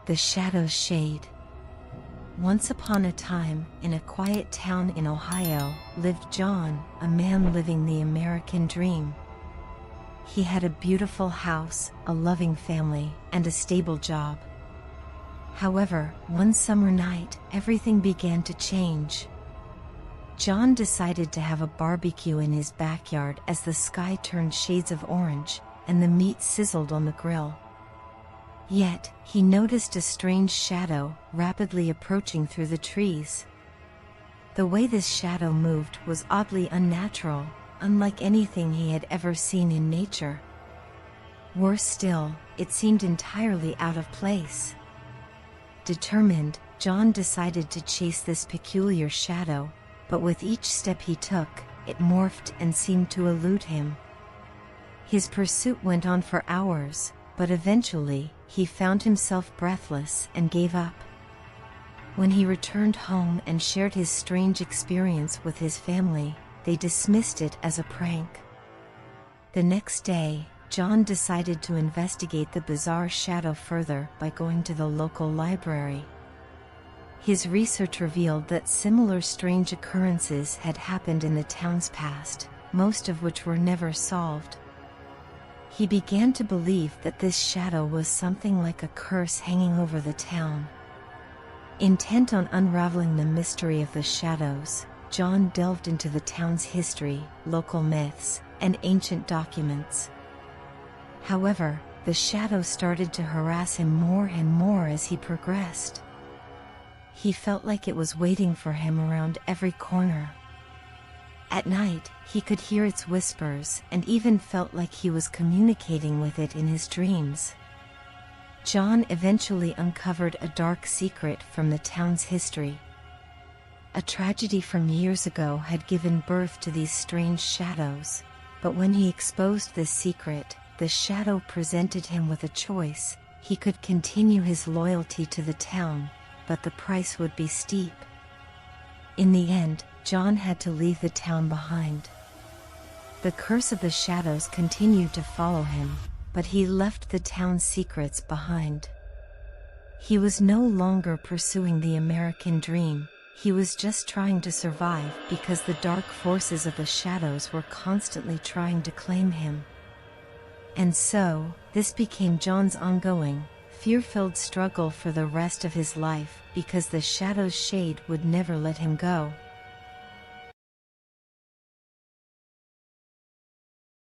The Shadow's Shade. Once upon a time, in a quiet town in Ohio, lived John, a man living the American dream. He had a beautiful house, a loving family, and a stable job. However, one summer night, everything began to change. John decided to have a barbecue in his backyard as the sky turned shades of orange, and the meat sizzled on the grill. Yet, he noticed a strange shadow rapidly approaching through the trees. The way this shadow moved was oddly unnatural, unlike anything he had ever seen in nature. Worse still, it seemed entirely out of place. Determined, John decided to chase this peculiar shadow, but with each step he took, it morphed and seemed to elude him. His pursuit went on for hours, but eventually, he found himself breathless and gave up. When he returned home and shared his strange experience with his family, they dismissed it as a prank. The next day, John decided to investigate the bizarre shadow further by going to the local library. His research revealed that similar strange occurrences had happened in the town's past, most of which were never solved. He began to believe that this shadow was something like a curse hanging over the town. Intent on unraveling the mystery of the shadows, John delved into the town's history, local myths, and ancient documents. However, the shadow started to harass him more and more as he progressed. He felt like it was waiting for him around every corner. At night, he could hear its whispers and even felt like he was communicating with it in his dreams. John eventually uncovered a dark secret from the town's history. A tragedy from years ago had given birth to these strange shadows, but when he exposed this secret, the shadow presented him with a choice. He could continue his loyalty to the town, but the price would be steep. In the end, John had to leave the town behind. The curse of the shadows continued to follow him, but he left the town's secrets behind. He was no longer pursuing the American dream, he was just trying to survive because the dark forces of the shadows were constantly trying to claim him. And so, this became John's ongoing, fear-filled struggle for the rest of his life, because the shadow's shade would never let him go.